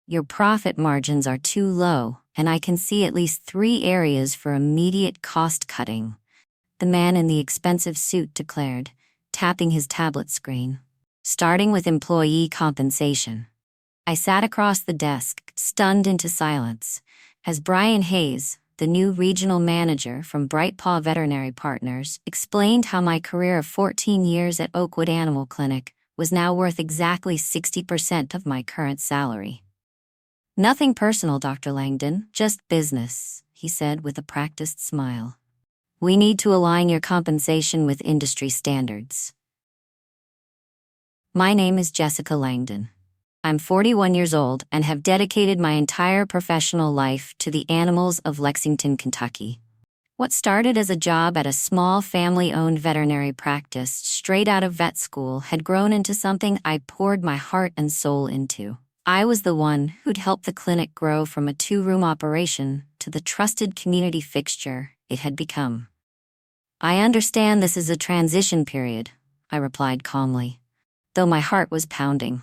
Your profit margins are too low, and I can see at least 3 areas for immediate cost cutting," the man in the expensive suit declared, tapping his tablet screen. "Starting with employee compensation." I sat across the desk, stunned into silence, as Brian Hayes, the new regional manager from Bright Paw Veterinary Partners, explained how my career of 14 years at Oakwood Animal Clinic was now worth exactly 60% of my current salary. "Nothing personal, Dr. Langdon, just business," he said with a practiced smile. "We need to align your compensation with industry standards." My name is Jessica Langdon. I'm 41 years old and have dedicated my entire professional life to the animals of Lexington, Kentucky. What started as a job at a small family-owned veterinary practice straight out of vet school had grown into something I poured my heart and soul into. I was the one who'd helped the clinic grow from a 2-room operation to the trusted community fixture it had become. "I understand this is a transition period," I replied calmly, though my heart was pounding.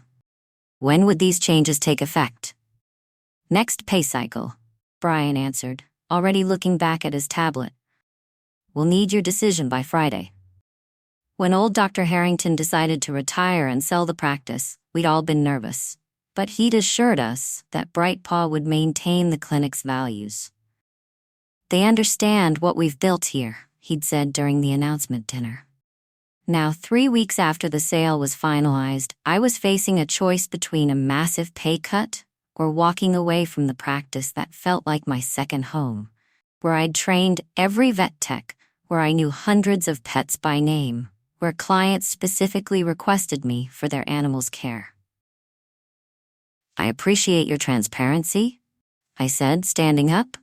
"When would these changes take effect?" "Next pay cycle," Brian answered, already looking back at his tablet. "We'll need your decision by Friday." When old Dr. Harrington decided to retire and sell the practice, we'd all been nervous. But he'd assured us that Bright Paw would maintain the clinic's values. "They understand what we've built here," he'd said during the announcement dinner. Now, 3 weeks after the sale was finalized, I was facing a choice between a massive pay cut or walking away from the practice that felt like my second home, where I'd trained every vet tech, where I knew hundreds of pets by name, where clients specifically requested me for their animals' care. "I appreciate your transparency," I said, standing up.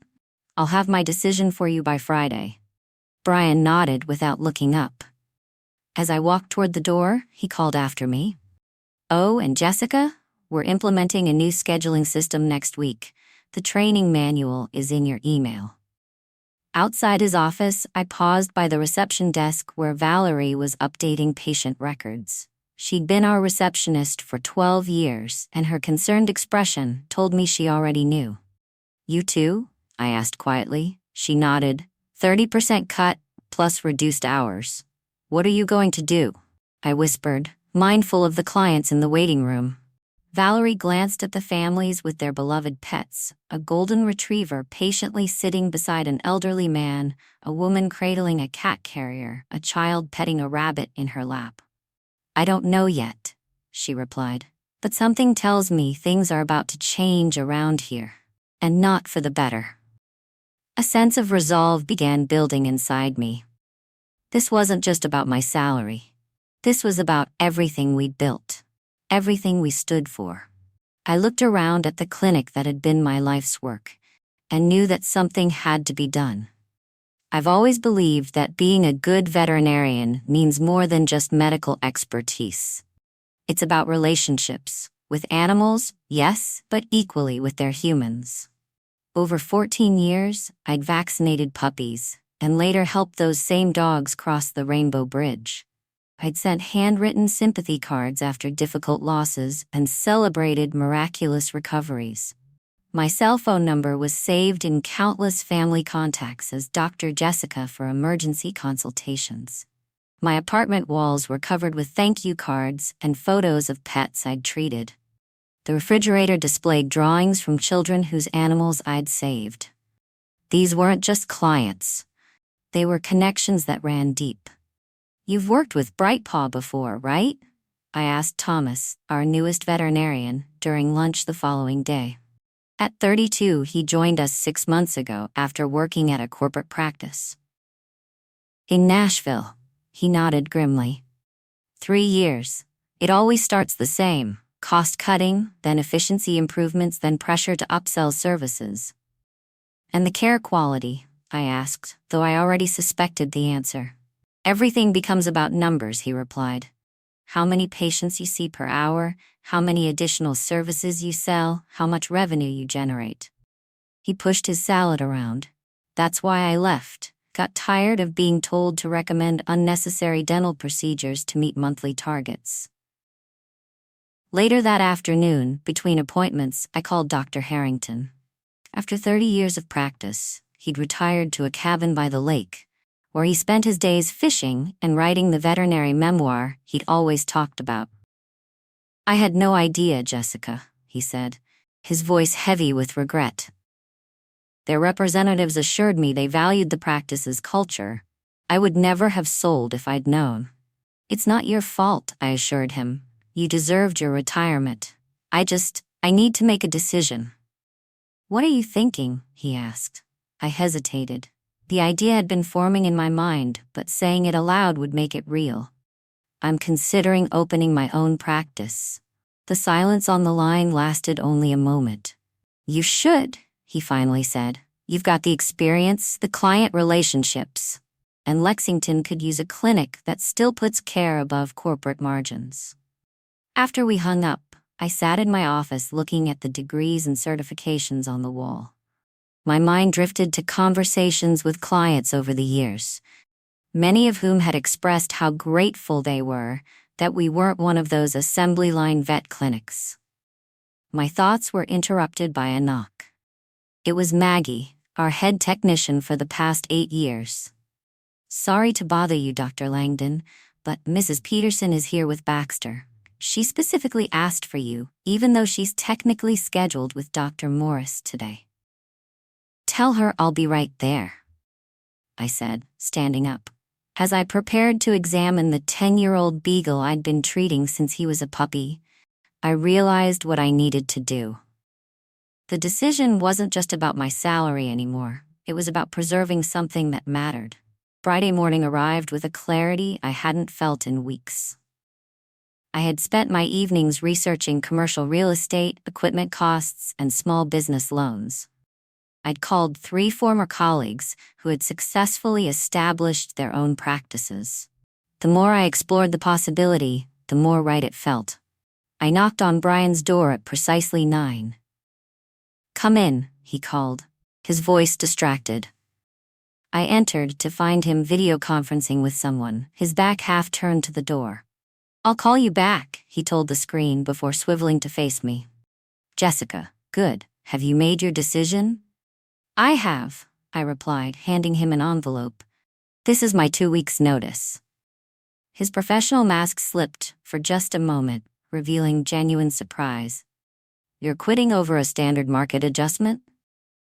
"I'll have my decision for you by Friday." Brian nodded without looking up. As I walked toward the door, he called after me. "Oh, and Jessica, we're implementing a new scheduling system next week. The training manual is in your email." Outside his office, I paused by the reception desk where Valerie was updating patient records. She'd been our receptionist for 12 years, and her concerned expression told me she already knew. "You too?" I asked quietly. She nodded. 30% cut, plus reduced hours. "What are you going to do?" I whispered, mindful of the clients in the waiting room. Valerie glanced at the families with their beloved pets, a golden retriever patiently sitting beside an elderly man, a woman cradling a cat carrier, a child petting a rabbit in her lap. "I don't know yet," she replied, "but something tells me things are about to change around here, and not for the better." A sense of resolve began building inside me. This wasn't just about my salary. This was about everything we'd built, everything we stood for. I looked around at the clinic that had been my life's work, and knew that something had to be done. I've always believed that being a good veterinarian means more than just medical expertise. It's about relationships, with animals, yes, but equally with their humans. Over 14 years, I'd vaccinated puppies, and later helped those same dogs cross the Rainbow Bridge. I'd sent handwritten sympathy cards after difficult losses and celebrated miraculous recoveries. My cell phone number was saved in countless family contacts as Dr. Jessica for emergency consultations. My apartment walls were covered with thank you cards and photos of pets I'd treated. The refrigerator displayed drawings from children whose animals I'd saved. These weren't just clients. They were connections that ran deep. "You've worked with Bright Paw before, right?" I asked Thomas, our newest veterinarian, during lunch the following day. At 32, he joined us 6 months ago after working at a corporate practice. "In Nashville," he nodded grimly. 3 years. It always starts the same. Cost cutting, then efficiency improvements, then pressure to upsell services. "And the care quality?" I asked, though I already suspected the answer. "Everything becomes about numbers," he replied. "How many patients you see per hour, how many additional services you sell, how much revenue you generate." He pushed his salad around. "That's why I left. Got tired of being told to recommend unnecessary dental procedures to meet monthly targets." Later that afternoon, between appointments, I called Dr. Harrington. After 30 years of practice, he'd retired to a cabin by the lake, where he spent his days fishing and writing the veterinary memoir he'd always talked about. "I had no idea, Jessica," he said, his voice heavy with regret. "Their representatives assured me they valued the practice's culture. I would never have sold if I'd known." "It's not your fault," I assured him. "You deserved your retirement. I need to make a decision." "What are you thinking?" he asked. I hesitated. The idea had been forming in my mind, but saying it aloud would make it real. "I'm considering opening my own practice." The silence on the line lasted only a moment. "You should," he finally said. "You've got the experience, the client relationships, and Lexington could use a clinic that still puts care above corporate margins." After we hung up, I sat in my office looking at the degrees and certifications on the wall. My mind drifted to conversations with clients over the years, many of whom had expressed how grateful they were that we weren't one of those assembly line vet clinics. My thoughts were interrupted by a knock. It was Maggie, our head technician for the past 8 years. "Sorry to bother you, Dr. Langdon, but Mrs. Peterson is here with Baxter. She specifically asked for you, even though she's technically scheduled with Dr. Morris today." "Tell her I'll be right there," I said, standing up. As I prepared to examine the 10-year-old beagle I'd been treating since he was a puppy, I realized what I needed to do. The decision wasn't just about my salary anymore. It was about preserving something that mattered. Friday morning arrived with a clarity I hadn't felt in weeks. I had spent my evenings researching commercial real estate, equipment costs, and small business loans. I'd called 3 former colleagues who had successfully established their own practices. The more I explored the possibility, the more right it felt. I knocked on Brian's door at precisely 9. "Come in," he called, his voice distracted. I entered to find him video conferencing with someone, his back half turned to the door. "I'll call you back," he told the screen before swiveling to face me. "Jessica, good. Have you made your decision?" "I have," I replied, handing him an envelope. "This is my 2 weeks' notice." His professional mask slipped for just a moment, revealing genuine surprise. "You're quitting over a standard market adjustment?"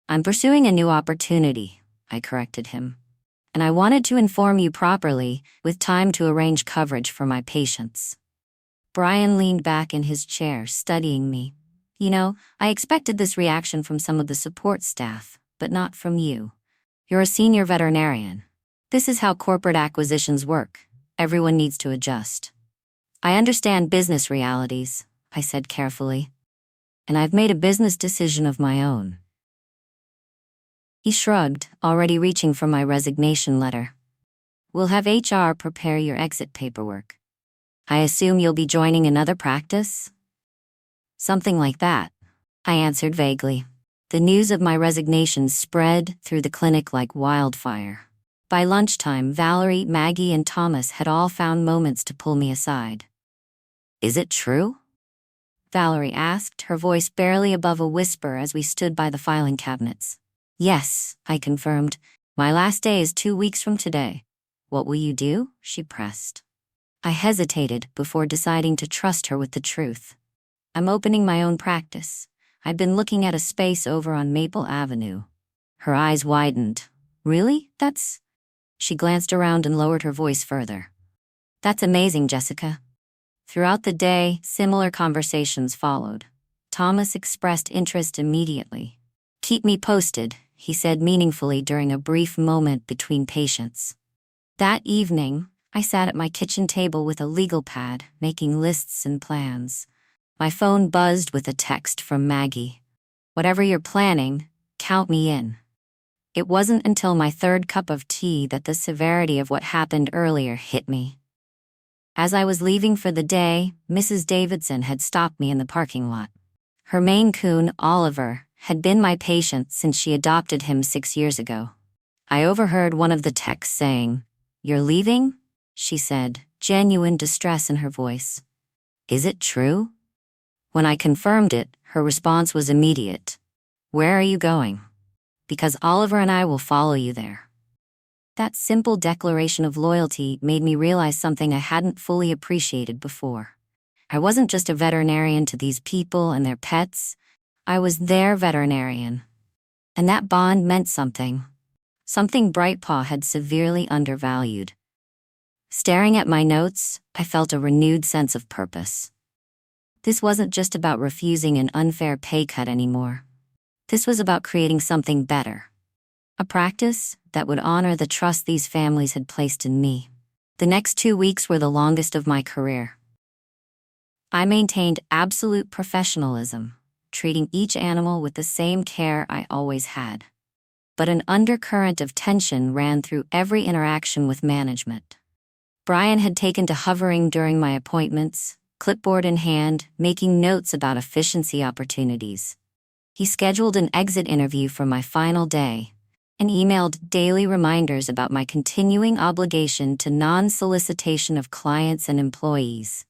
"I'm pursuing a new opportunity," I corrected him. "And I wanted to inform you properly, with time to arrange coverage for my patients." Brian leaned back in his chair, studying me. "You know, I expected this reaction from some of the support staff, but not from you. You're a senior veterinarian. This is how corporate acquisitions work. Everyone needs to adjust." "I understand business realities," I said carefully. "And I've made a business decision of my own." He shrugged, already reaching for my resignation letter. "We'll have HR prepare your exit paperwork. I assume you'll be joining another practice?" "Something like that," I answered vaguely. The news of my resignation spread through the clinic like wildfire. By lunchtime, Valerie, Maggie, and Thomas had all found moments to pull me aside. "Is it true?" Valerie asked, her voice barely above a whisper as we stood by the filing cabinets. "Yes," I confirmed. "My last day is 2 weeks from today." "What will you do?" she pressed. I hesitated before deciding to trust her with the truth. "I'm opening my own practice. I've been looking at a space over on Maple Avenue." Her eyes widened. "Really? That's..." She glanced around and lowered her voice further. "That's amazing, Jessica." Throughout the day, similar conversations followed. Thomas expressed interest immediately. "Keep me posted," he said meaningfully during a brief moment between patients. That evening, I sat at my kitchen table with a legal pad, making lists and plans. My phone buzzed with a text from Maggie. "Whatever you're planning, count me in." It wasn't until my 3rd cup of tea that the severity of what happened earlier hit me. As I was leaving for the day, Mrs. Davidson had stopped me in the parking lot. Her Maine Coon, Oliver, had been my patient since she adopted him 6 years ago. I overheard one of the texts saying, "You're leaving?" she said, genuine distress in her voice. "Is it true?" When I confirmed it, her response was immediate. "Where are you going?" "Because Oliver and I will follow you there." That simple declaration of loyalty made me realize something I hadn't fully appreciated before. I wasn't just a veterinarian to these people and their pets. I was their veterinarian. And that bond meant something. Something Brightpaw had severely undervalued. Staring at my notes, I felt a renewed sense of purpose. This wasn't just about refusing an unfair pay cut anymore. This was about creating something better. A practice that would honor the trust these families had placed in me. The next 2 weeks were the longest of my career. I maintained absolute professionalism, treating each animal with the same care I always had. But an undercurrent of tension ran through every interaction with management. Brian had taken to hovering during my appointments, clipboard in hand, making notes about efficiency opportunities. He scheduled an exit interview for my final day and emailed daily reminders about my continuing obligation to non-solicitation of clients and employees.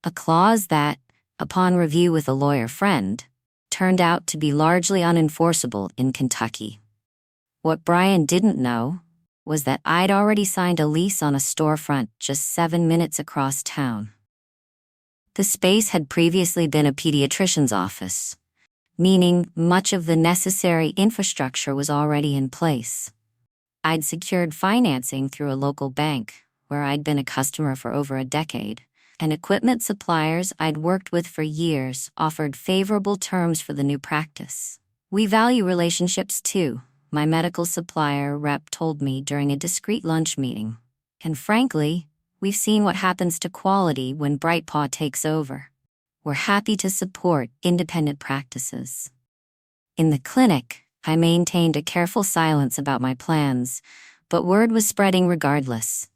A clause that, upon review with a lawyer friend, turned out to be largely unenforceable in Kentucky. What Brian didn't know was that I'd already signed a lease on a storefront just 7 minutes across town. The space had previously been a pediatrician's office, meaning much of the necessary infrastructure was already in place. I'd secured financing through a local bank, where I'd been a customer for over a decade, and equipment suppliers I'd worked with for years offered favorable terms for the new practice. "We value relationships too," my medical supplier rep told me during a discreet lunch meeting. "And frankly, we've seen what happens to quality when Brightpaw takes over. We're happy to support independent practices." In the clinic, I maintained a careful silence about my plans, but word was spreading regardless.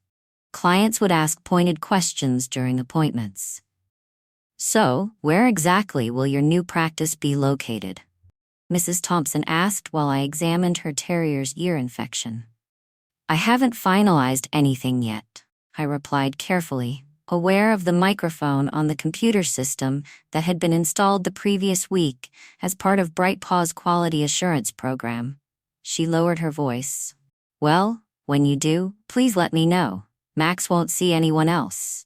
Clients would ask pointed questions during appointments. "So, where exactly will your new practice be located?" Mrs. Thompson asked while I examined her terrier's ear infection. "I haven't finalized anything yet," I replied carefully, aware of the microphone on the computer system that had been installed the previous week as part of Brightpaw's quality assurance program. She lowered her voice. "Well, when you do, please let me know. Max won't see anyone else."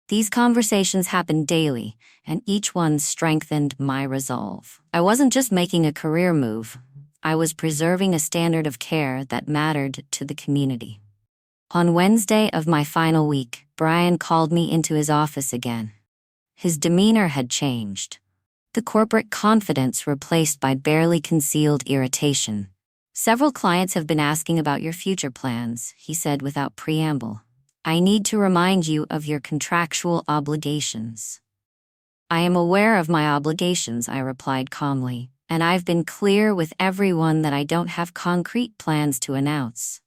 These conversations happened daily, and each one strengthened my resolve. I wasn't just making a career move. I was preserving a standard of care that mattered to the community. On Wednesday of my final week, Brian called me into his office again. His demeanor had changed. The corporate confidence replaced by barely concealed irritation. "Several clients have been asking about your future plans," he said without preamble. "I need to remind you of your contractual obligations." "I am aware of my obligations," I replied calmly, "and I've been clear with everyone that I don't have concrete plans to announce."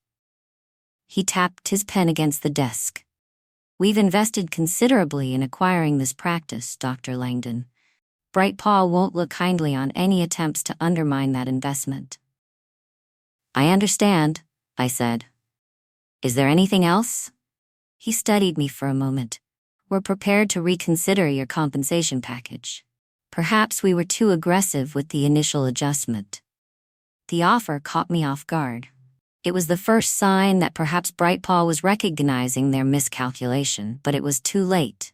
He tapped his pen against the desk. "We've invested considerably in acquiring this practice, Dr. Langdon. Brightpaw won't look kindly on any attempts to undermine that investment." "I understand," I said. "Is there anything else?" He studied me for a moment. "We're prepared to reconsider your compensation package. Perhaps we were too aggressive with the initial adjustment." The offer caught me off guard. It was the first sign that perhaps Brightpaw was recognizing their miscalculation, but it was too late.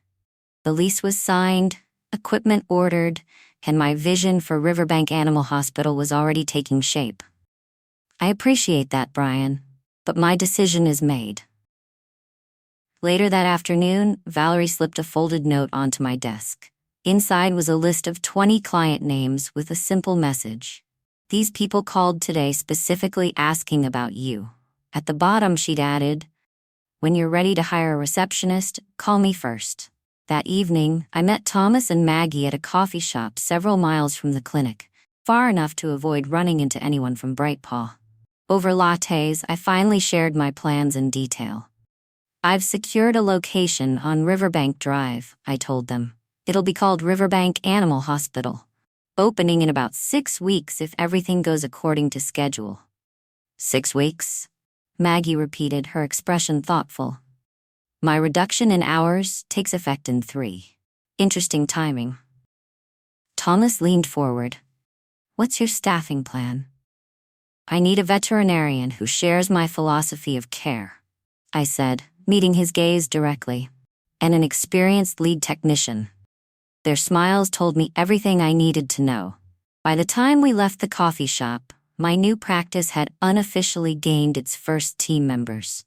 The lease was signed, equipment ordered, and my vision for Riverbank Animal Hospital was already taking shape. "I appreciate that, Brian, but my decision is made." Later that afternoon, Valerie slipped a folded note onto my desk. Inside was a list of 20 client names with a simple message. "These people called today specifically asking about you." At the bottom she'd added, "When you're ready to hire a receptionist, call me first." That evening, I met Thomas and Maggie at a coffee shop several miles from the clinic, far enough to avoid running into anyone from Brightpaw. Over lattes, I finally shared my plans in detail. "I've secured a location on Riverbank Drive," I told them. "It'll be called Riverbank Animal Hospital. Opening in about 6 weeks if everything goes according to schedule." "6 weeks?" Maggie repeated, her expression thoughtful. "My reduction in hours takes effect in 3. Interesting timing." Thomas leaned forward. "What's your staffing plan?" "I need a veterinarian who shares my philosophy of care," I said, meeting his gaze directly, "and an experienced lead technician." Their smiles told me everything I needed to know. By the time we left the coffee shop, my new practice had unofficially gained its first team members.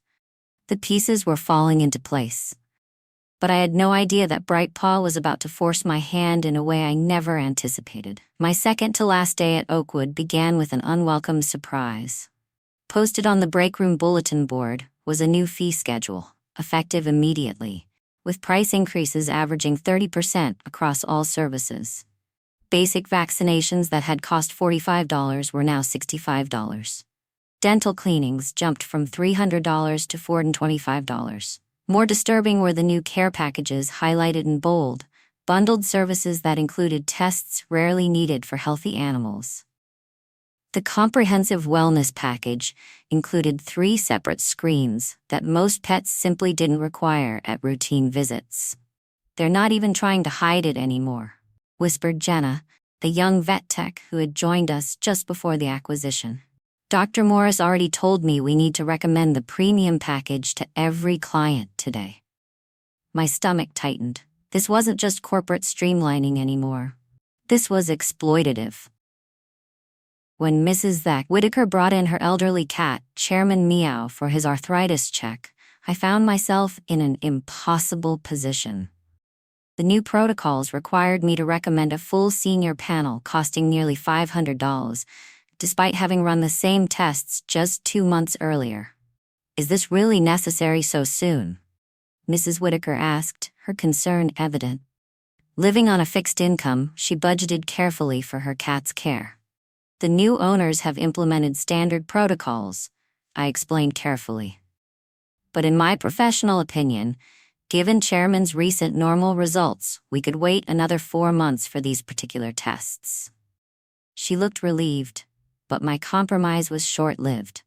The pieces were falling into place. But I had no idea that Bright Paw was about to force my hand in a way I never anticipated. My second to last day at Oakwood began with an unwelcome surprise. Posted on the break room bulletin board was a new fee schedule, effective immediately, with price increases averaging 30% across all services. Basic vaccinations that had cost $45 were now $65. Dental cleanings jumped from $300 to $425. More disturbing were the new care packages highlighted in bold, bundled services that included tests rarely needed for healthy animals. The comprehensive wellness package included 3 separate screens that most pets simply didn't require at routine visits. "They're not even trying to hide it anymore," whispered Jenna, the young vet tech who had joined us just before the acquisition. "Dr. Morris already told me we need to recommend the premium package to every client today." My stomach tightened. This wasn't just corporate streamlining anymore. This was exploitative. When Mrs. Zach Whitaker brought in her elderly cat, Chairman Meow, for his arthritis check, I found myself in an impossible position. The new protocols required me to recommend a full senior panel costing nearly $500, despite having run the same tests just 2 months earlier. "Is this really necessary so soon?" Mrs. Whitaker asked, her concern evident. Living on a fixed income, she budgeted carefully for her cat's care. "The new owners have implemented standard protocols," I explained carefully. "But in my professional opinion, given Chairman's recent normal results, we could wait another 4 months for these particular tests." She looked relieved, but my compromise was short-lived.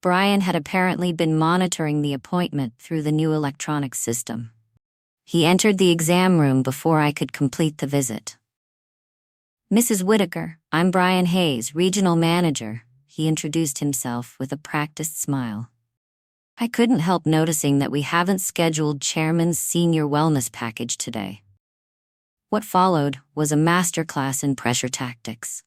Brian had apparently been monitoring the appointment through the new electronic system. He entered the exam room before I could complete the visit. "Mrs. Whitaker, I'm Brian Hayes, Regional Manager," he introduced himself with a practiced smile. I couldn't help noticing that we haven't scheduled Chairman's senior wellness package today. What followed was a masterclass in pressure tactics.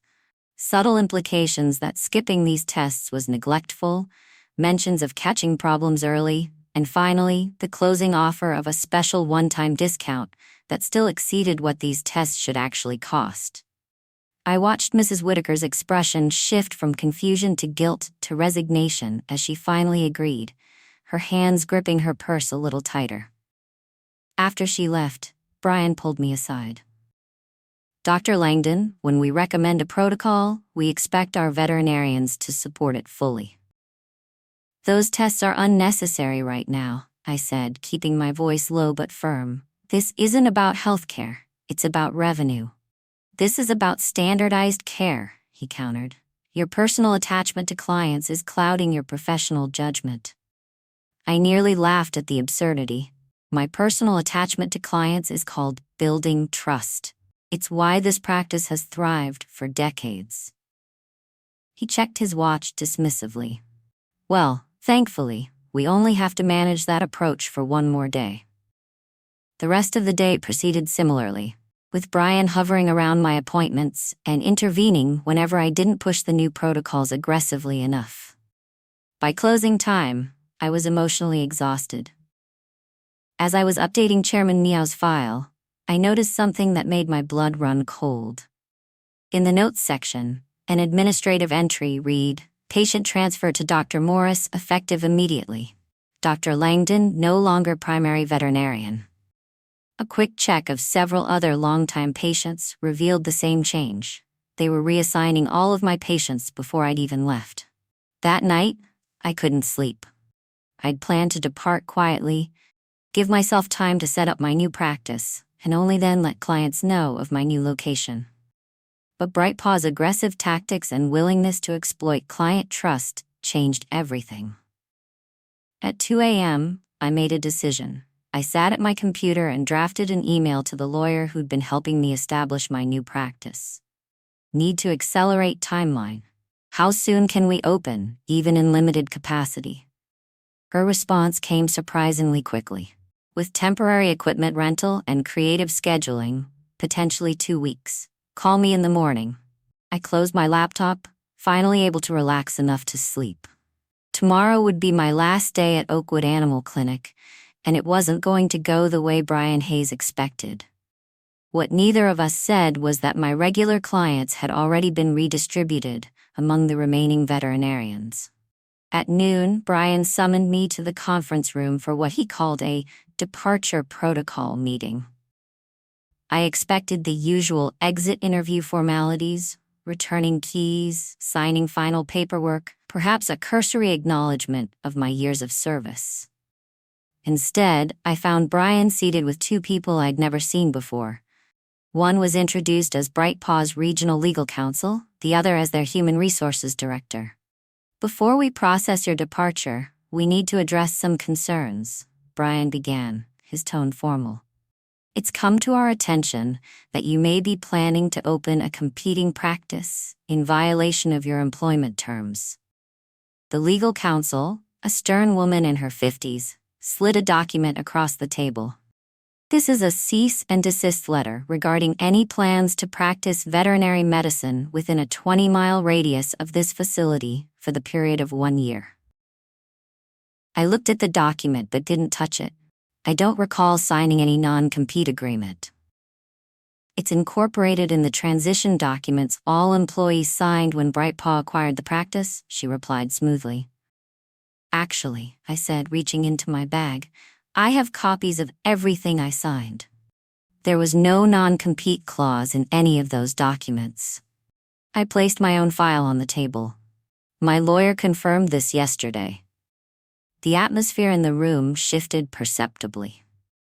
Subtle implications that skipping these tests was neglectful, mentions of catching problems early, and finally, the closing offer of a special one-time discount that still exceeded what these tests should actually cost. I watched Mrs. Whitaker's expression shift from confusion to guilt to resignation as she finally agreed, her hands gripping her purse a little tighter. After she left, Brian pulled me aside. "Dr. Langdon, when we recommend a protocol, we expect our veterinarians to support it fully." "Those tests are unnecessary right now," I said, keeping my voice low but firm. "This isn't about healthcare, it's about revenue." "This is about standardized care," he countered. "Your personal attachment to clients is clouding your professional judgment." I nearly laughed at the absurdity. My personal attachment to clients is called building trust. It's why this practice has thrived for decades. He checked his watch dismissively. "Well, thankfully, we only have to manage that approach for 1 more day." The rest of the day proceeded similarly, with Brian hovering around my appointments and intervening whenever I didn't push the new protocols aggressively enough. By closing time, I was emotionally exhausted. As I was updating Chairman Meow's file, I noticed something that made my blood run cold. In the notes section, an administrative entry read, "Patient transfer to Dr. Morris effective immediately. Dr. Langdon no longer primary veterinarian." A quick check of several other longtime patients revealed the same change. They were reassigning all of my patients before I'd even left. That night, I couldn't sleep. I'd planned to depart quietly, give myself time to set up my new practice, and only then let clients know of my new location. But Bright Paw's aggressive tactics and willingness to exploit client trust changed everything. At 2 a.m., I made a decision. I sat at my computer and drafted an email to the lawyer who'd been helping me establish my new practice. Need to accelerate timeline. How soon can we open, even in limited capacity? Her response came surprisingly quickly. With temporary equipment rental and creative scheduling, potentially 2 weeks. Call me in the morning. I closed my laptop, finally able to relax enough to sleep. Tomorrow would be my last day at Oakwood Animal Clinic, and it wasn't going to go the way Brian Hayes expected. What neither of us said was that my regular clients had already been redistributed among the remaining veterinarians. At noon, Brian summoned me to the conference room for what he called a departure protocol meeting. I expected the usual exit interview formalities, returning keys, signing final paperwork, perhaps a cursory acknowledgement of my years of service. Instead, I found Brian seated with 2 people I'd never seen before. One was introduced as Bright Paw's regional legal counsel, the other as their human resources director. Before we process your departure, we need to address some concerns, Brian began, his tone formal. It's come to our attention that you may be planning to open a competing practice in violation of your employment terms. The legal counsel, a stern woman in her 50s, slid a document across the table. This is a cease and desist letter regarding any plans to practice veterinary medicine within a 20-mile radius of this facility for the period of 1 year. I looked at the document but didn't touch it. I don't recall signing any non-compete agreement. It's incorporated in the transition documents all employees signed when Bright Paw acquired the practice, she replied smoothly. Actually, I said, reaching into my bag, I have copies of everything I signed. There was no non-compete clause in any of those documents. I placed my own file on the table. My lawyer confirmed this yesterday. The atmosphere in the room shifted perceptibly.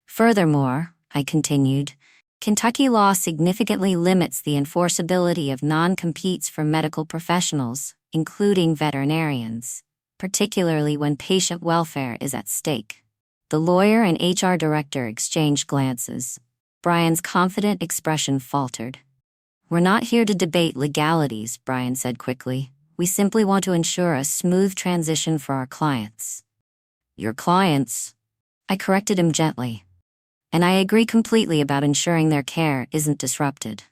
Furthermore, I continued, Kentucky law significantly limits the enforceability of non-competes for medical professionals, including veterinarians, particularly when patient welfare is at stake. The lawyer and HR director exchanged glances. Brian's confident expression faltered. We're not here to debate legalities, Brian said quickly. We simply want to ensure a smooth transition for our clients. Your clients? I corrected him gently. And I agree completely about ensuring their care isn't disrupted.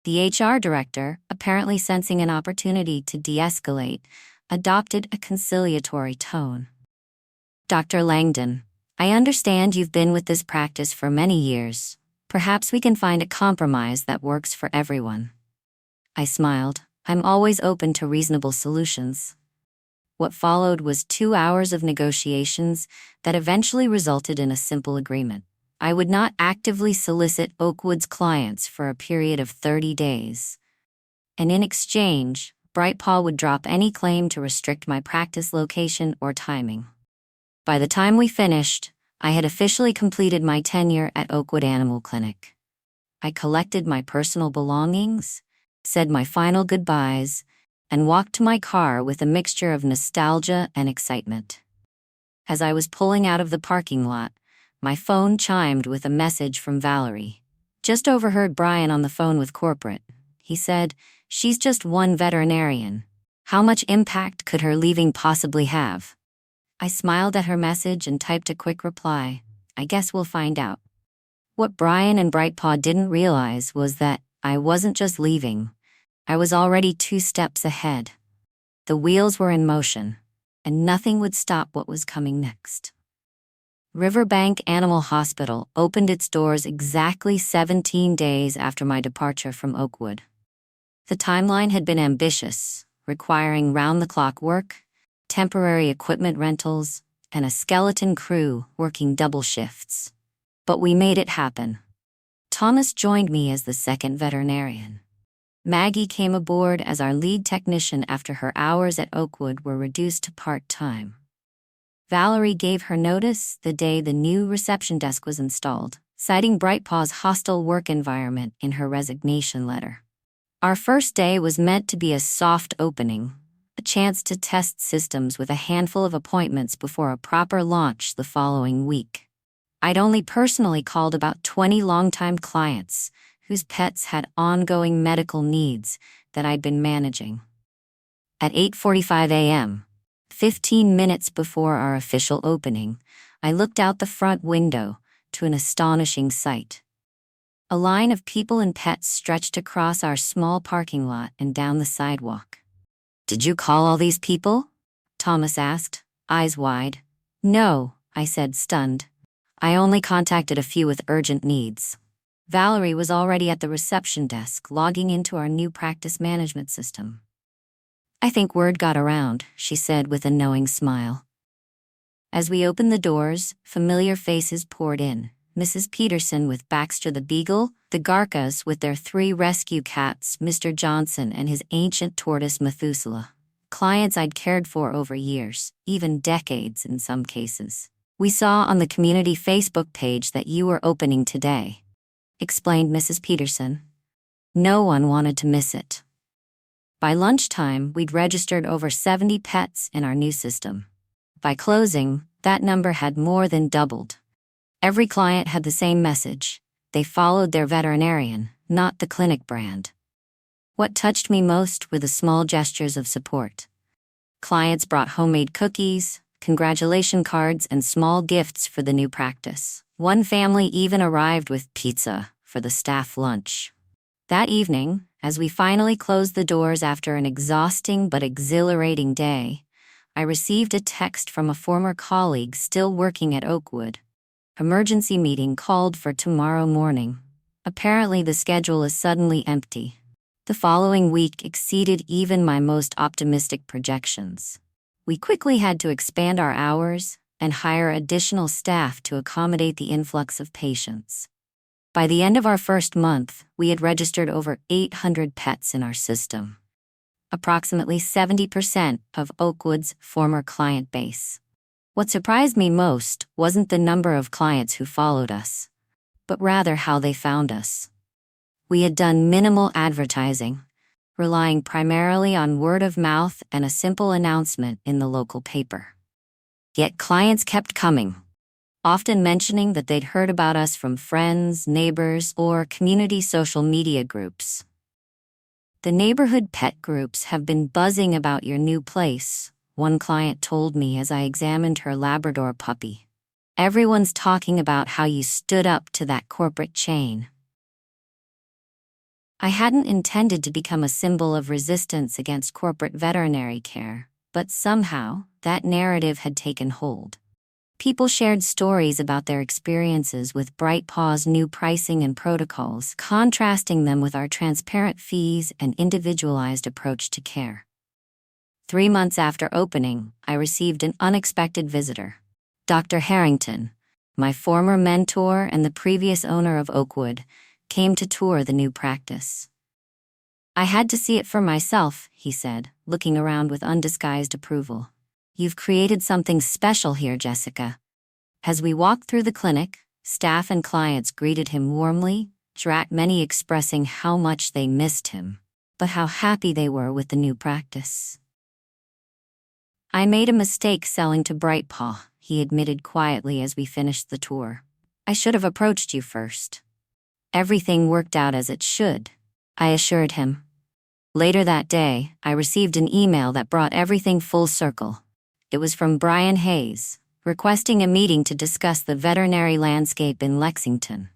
The HR director, apparently sensing an opportunity to de-escalate, adopted a conciliatory tone. Dr. Langdon, I understand you've been with this practice for many years. Perhaps we can find a compromise that works for everyone. I smiled. I'm always open to reasonable solutions. What followed was 2 hours of negotiations that eventually resulted in a simple agreement. I would not actively solicit Oakwood's clients for a period of 30 days. And in exchange, Bright Paw would drop any claim to restrict my practice location or timing. By the time we finished, I had officially completed my tenure at Oakwood Animal Clinic. I collected my personal belongings, said my final goodbyes, and walked to my car with a mixture of nostalgia and excitement. As I was pulling out of the parking lot, my phone chimed with a message from Valerie. Just overheard Brian on the phone with corporate. He said, "She's just one veterinarian. How much impact could her leaving possibly have?" I smiled at her message and typed a quick reply. I guess we'll find out. What Brian and Bright Paw didn't realize was that I wasn't just leaving. I was already 2 steps ahead. The wheels were in motion, and nothing would stop what was coming next. Riverbank Animal Hospital opened its doors exactly 17 days after my departure from Oakwood. The timeline had been ambitious, requiring round-the-clock work, temporary equipment rentals, and a skeleton crew working double shifts. But we made it happen. Thomas joined me as the second veterinarian. Maggie came aboard as our lead technician after her hours at Oakwood were reduced to part-time. Valerie gave her notice the day the new reception desk was installed, citing Bright Paw's hostile work environment in her resignation letter. Our first day was meant to be a soft opening, a chance to test systems with a handful of appointments before a proper launch the following week. I'd only personally called about 20 longtime clients whose pets had ongoing medical needs that I'd been managing. At 8:45 a.m., 15 minutes before our official opening, I looked out the front window to an astonishing sight. A line of people and pets stretched across our small parking lot and down the sidewalk. "Did you call all these people?" Thomas asked, eyes wide. "No," I said, stunned. "I only contacted a few with urgent needs." Valerie was already at the reception desk, logging into our new practice management system. "I think word got around," she said with a knowing smile. As we opened the doors, familiar faces poured in. Mrs. Peterson with Baxter the Beagle, the Garkas with their 3 rescue cats, Mr. Johnson and his ancient tortoise Methuselah. Clients I'd cared for over years, even decades in some cases. "We saw on the community Facebook page that you were opening today," explained Mrs. Peterson. No one wanted to miss it. By lunchtime, we'd registered over 70 pets in our new system. By closing, that number had more than doubled. Every client had the same message. They followed their veterinarian, not the clinic brand. What touched me most were the small gestures of support. Clients brought homemade cookies, congratulation cards, and small gifts for the new practice. One family even arrived with pizza for the staff lunch. That evening, as we finally closed the doors after an exhausting but exhilarating day, I received a text from a former colleague still working at Oakwood. "Emergency meeting called for tomorrow morning. Apparently the schedule is suddenly empty." The following week exceeded even my most optimistic projections. We quickly had to expand our hours and hire additional staff to accommodate the influx of patients. By the end of our first month, we had registered over 800 pets in our system, approximately 70% of Oakwood's former client base. What surprised me most wasn't the number of clients who followed us, but rather how they found us. We had done minimal advertising, relying primarily on word of mouth and a simple announcement in the local paper. Yet clients kept coming, often mentioning that they'd heard about us from friends, neighbors, or community social media groups. "The neighborhood pet groups have been buzzing about your new place," one client told me as I examined her Labrador puppy. "Everyone's talking about how you stood up to that corporate chain." I hadn't intended to become a symbol of resistance against corporate veterinary care, but somehow, that narrative had taken hold. People shared stories about their experiences with Bright Paw's new pricing and protocols, contrasting them with our transparent fees and individualized approach to care. 3 months after opening, I received an unexpected visitor. Dr. Harrington, my former mentor and the previous owner of Oakwood, came to tour the new practice. "I had to see it for myself," he said, looking around with undisguised approval. "You've created something special here, Jessica." As we walked through the clinic, staff and clients greeted him warmly, many expressing how much they missed him, but how happy they were with the new practice. "I made a mistake selling to Bright Paw," he admitted quietly as we finished the tour. "I should have approached you first." "Everything worked out as it should," I assured him. Later that day, I received an email that brought everything full circle. It was from Brian Hayes, requesting a meeting to discuss the veterinary landscape in Lexington.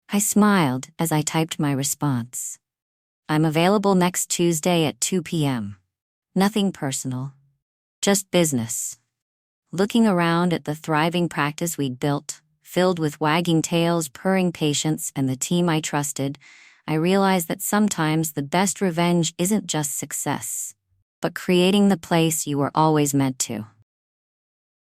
I smiled as I typed my response. "I'm available next Tuesday at 2 p.m. Nothing personal. Just business." Looking around at the thriving practice we'd built, filled with wagging tails, purring patients, and the team I trusted, I realized that sometimes the best revenge isn't just success, but creating the place you were always meant to.